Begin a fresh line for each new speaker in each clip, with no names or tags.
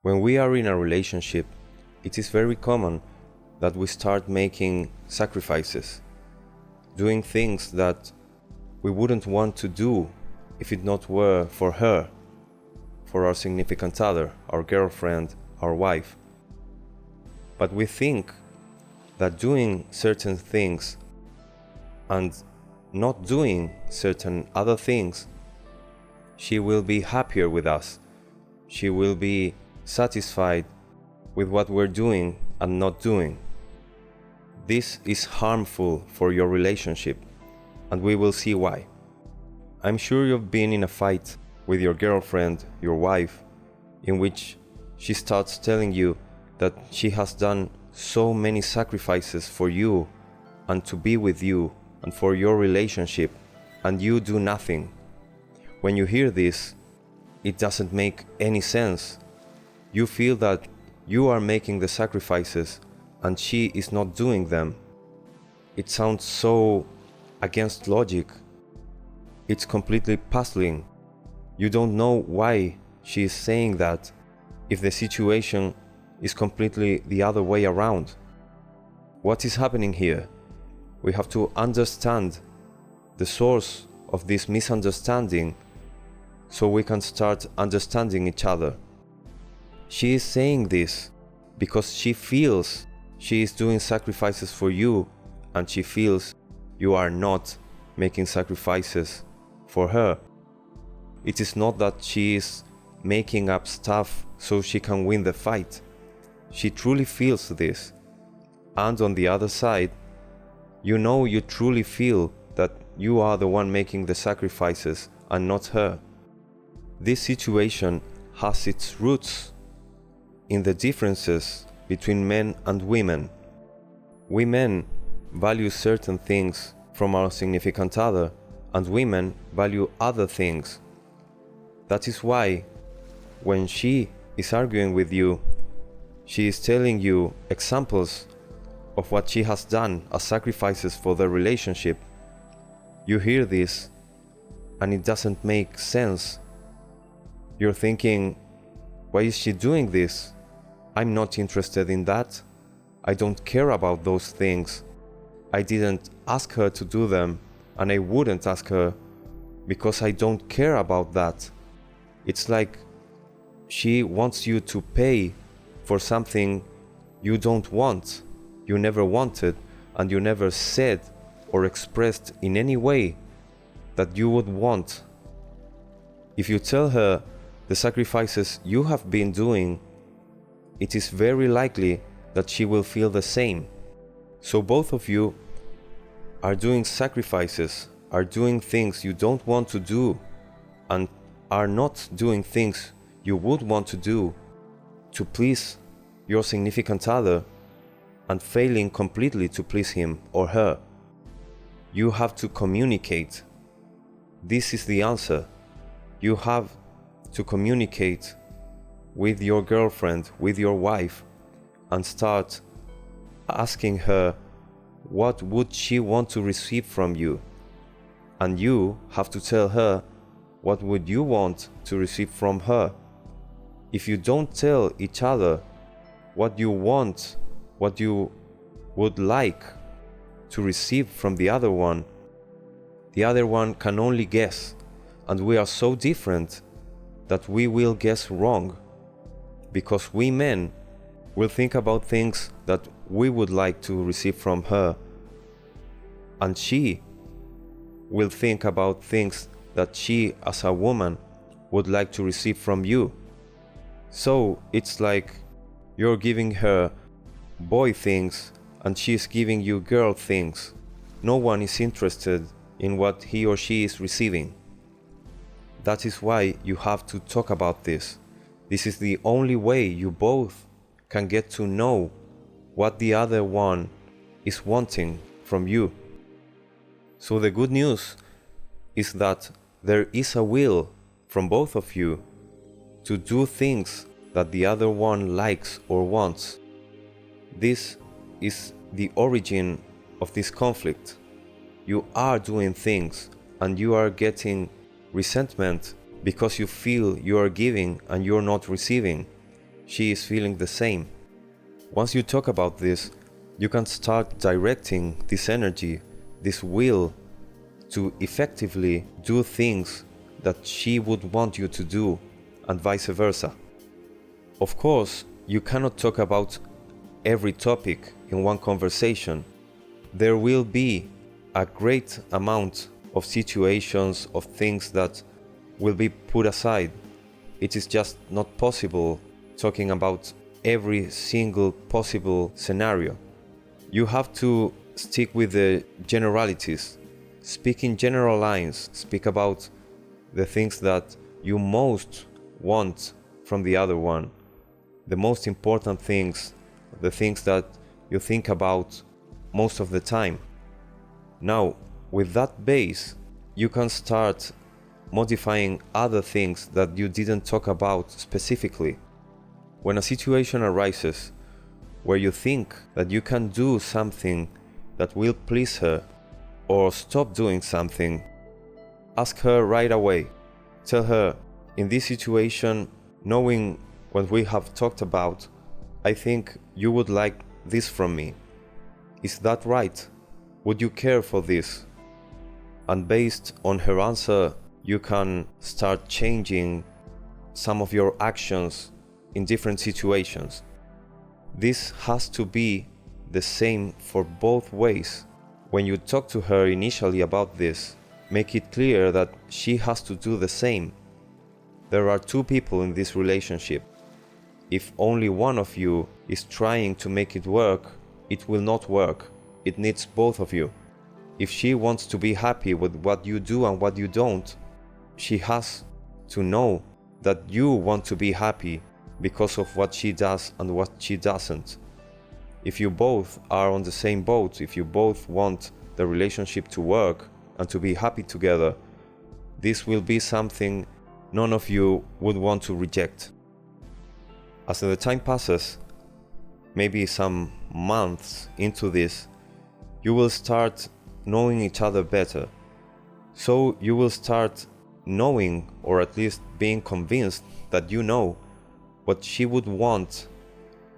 When we are in a relationship, it is very common that we start making sacrifices, doing things that we wouldn't want to do if it not were for her, for our significant other, our girlfriend, our wife. But we think that doing certain things and not doing certain other things, she will be happier with us. She will be satisfied with what we're doing and not doing. This is harmful for your relationship, and we will see why. I'm sure you've been in a fight with your girlfriend, your wife, in which she starts telling you that she has done so many sacrifices for you and to be with you and for your relationship, and you do nothing. When you hear this, it doesn't make any sense. You feel that you are making the sacrifices and she is not doing them. It sounds so against logic. It's completely puzzling. You don't know why she is saying that if the situation is completely the other way around. What is happening here? We have to understand the source of this misunderstanding so we can start understanding each other. She is saying this because she feels she is doing sacrifices for you, and she feels you are not making sacrifices for her. It is not that she is making up stuff so she can win the fight. She truly feels this. And on the other side, you know you truly feel that you are the one making the sacrifices and not her. This situation has its roots in the differences between men and women. We men value certain things from our significant other, and women value other things. That is why, when she is arguing with you, she is telling you examples of what she has done as sacrifices for the relationship. You hear this, and it doesn't make sense. You're thinking, why is she doing this? I'm not interested in that. I don't care about those things. I didn't ask her to do them, and I wouldn't ask her because I don't care about that. It's like she wants you to pay for something you don't want, you never wanted, and you never said or expressed in any way that you would want. If you tell her the sacrifices you have been doing, it is very likely that she will feel the same. So both of you are doing sacrifices, are doing things you don't want to do, and are not doing things you would want to do to please your significant other, and failing completely to please him or her. You have to communicate. This is the answer. You have to communicate with your girlfriend, with your wife, and start asking her what would she want to receive from you. And you have to tell her what would you want to receive from her. If you don't tell each other what you want, what you would like to receive from the other one can only guess, and we are so different that we will guess wrong, because we men will think about things that we would like to receive from her, and she will think about things that she as a woman would like to receive from you. So it's like you're giving her boy things and she's giving you girl things. No one is interested in what he or she is receiving. That is why you have to talk about this. This is the only way you both can get to know what the other one is wanting from you. So the good news is that there is a will from both of you to do things that the other one likes or wants. This is the origin of this conflict. You are doing things and you are getting resentment because you feel you are giving and you're not receiving. she is feeling the same. Once you talk about this, you can start directing this energy, this will, to effectively do things that she would want you to do, and vice versa. Of course, you cannot talk about every topic in one conversation. There will be a great amount of situations, of things that will be put aside. It is just not possible talking about every single possible scenario. You have to stick with the generalities, speak in general lines, speak about the things that you most want from the other one, the most important things, the things that you think about most of the time. Now, with that base, you can start modifying other things that you didn't talk about specifically. When a situation arises where you think that you can do something that will please her, or stop doing something, ask her right away. Tell her, in this situation, knowing what we have talked about, I think you would like this from me. Is that right? Would you care for this? And based on her answer, you can start changing some of your actions in different situations. This has to be the same for both ways. When you talk to her initially about this, make it clear that she has to do the same. There are two people in this relationship. If only one of you is trying to make it work, it will not work. It needs both of you. If she wants to be happy with what you do and what you don't, she has to know that you want to be happy because of what she does and what she doesn't. If you both are on the same boat, if you both want the relationship to work and to be happy together, this will be something none of you would want to reject. As the time passes, maybe some months into this, you will start knowing each other better. So you will start knowing, or at least being convinced that you know what she would want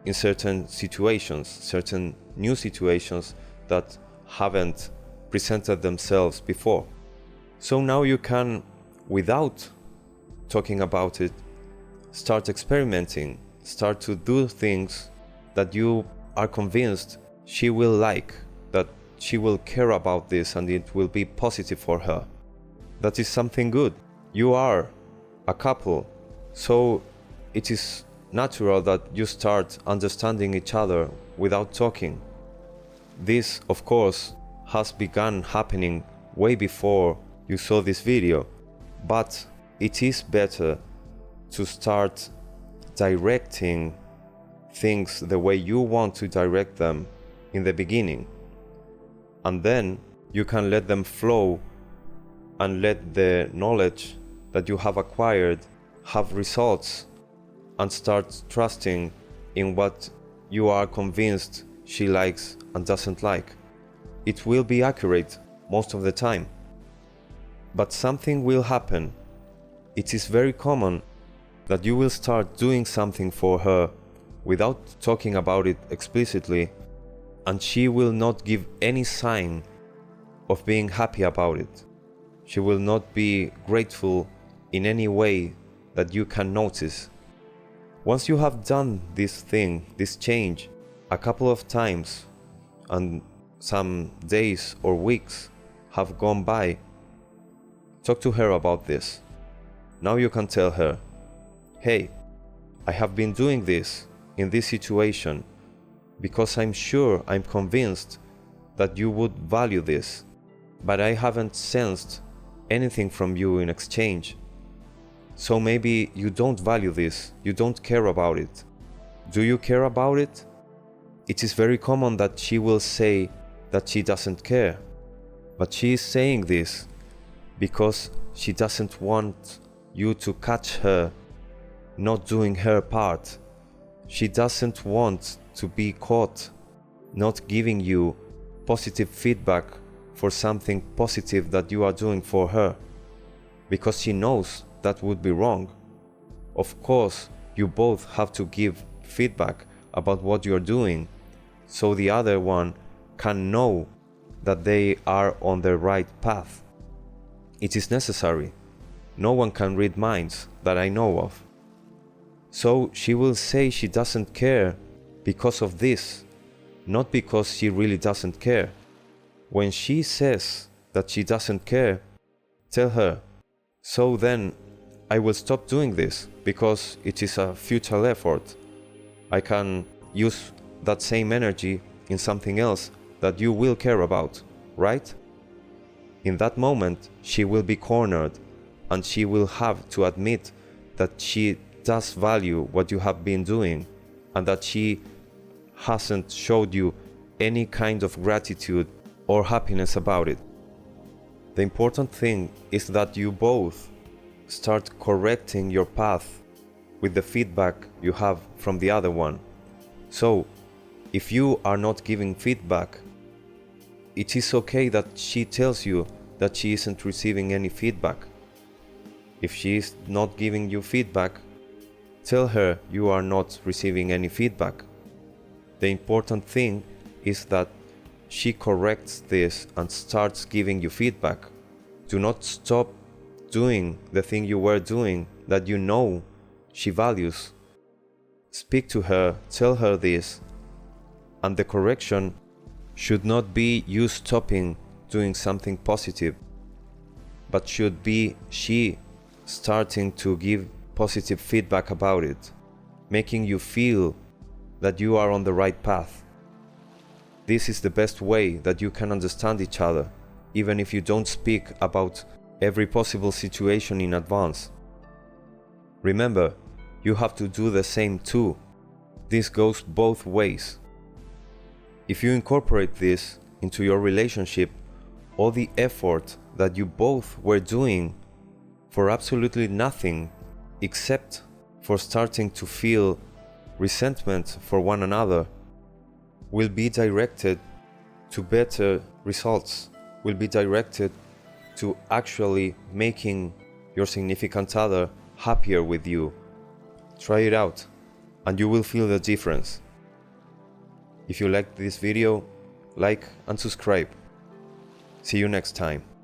in certain situations, certain new situations that haven't presented themselves before. So now you can, without talking about it, start experimenting, start to do things that you are convinced she will like, that she will care about this and it will be positive for her. That is something good. You are a couple, so it is natural that you start understanding each other without talking. This, of course, has begun happening way before you saw this video, but it is better to start directing things the way you want to direct them in the beginning, and then you can let them flow and let the knowledge that you have acquired have results, and start trusting in what you are convinced she likes and doesn't like. It will be accurate most of the time, but something will happen. It is very common that you will start doing something for her without talking about it explicitly, and she will not give any sign of being happy about it. She will not be grateful in any way that you can notice. Once you have done this thing, this change, a couple of times, and some days or weeks have gone by, talk to her about this. Now you can tell her, hey, I have been doing this in this situation because I'm convinced that you would value this, but I haven't sensed anything from you in exchange. So maybe you don't value this, you don't care about it. Do you care about it? It is very common that she will say that she doesn't care, but she is saying this because she doesn't want you to catch her not doing her part. She doesn't want to be caught not giving you positive feedback for something positive that you are doing for her, because she knows that would be wrong. Of course, you both have to give feedback about what you're doing, so the other one can know that they are on the right path. It is necessary. No one can read minds that I know of. So she will say she doesn't care because of this, not because she really doesn't care. When she says that she doesn't care, tell her, so then I will stop doing this because it is a futile effort. I can use that same energy in something else that you will care about, right? In that moment, she will be cornered and she will have to admit that she does value what you have been doing and that she hasn't showed you any kind of gratitude or happiness about it. The important thing is that you both start correcting your path with the feedback you have from the other one. So, if you are not giving feedback, it is okay that she tells you that she isn't receiving any feedback. If she is not giving you feedback, tell her you are not receiving any feedback. The important thing is that she corrects this and starts giving you feedback. Do not stop doing the thing you were doing that you know she values. Speak to her, tell her this, and the correction should not be you stopping doing something positive, but should be she starting to give positive feedback about it, making you feel that you are on the right path. This is the best way that you can understand each other, even if you don't speak about every possible situation in advance. Remember, you have to do the same too. This goes both ways. If you incorporate this into your relationship, all the effort that you both were doing for absolutely nothing except for starting to feel resentment for one another will be directed to better results, will be directed to actually making your significant other happier with you. Try it out and you will feel the difference. If you liked this video, like and subscribe. See you next time.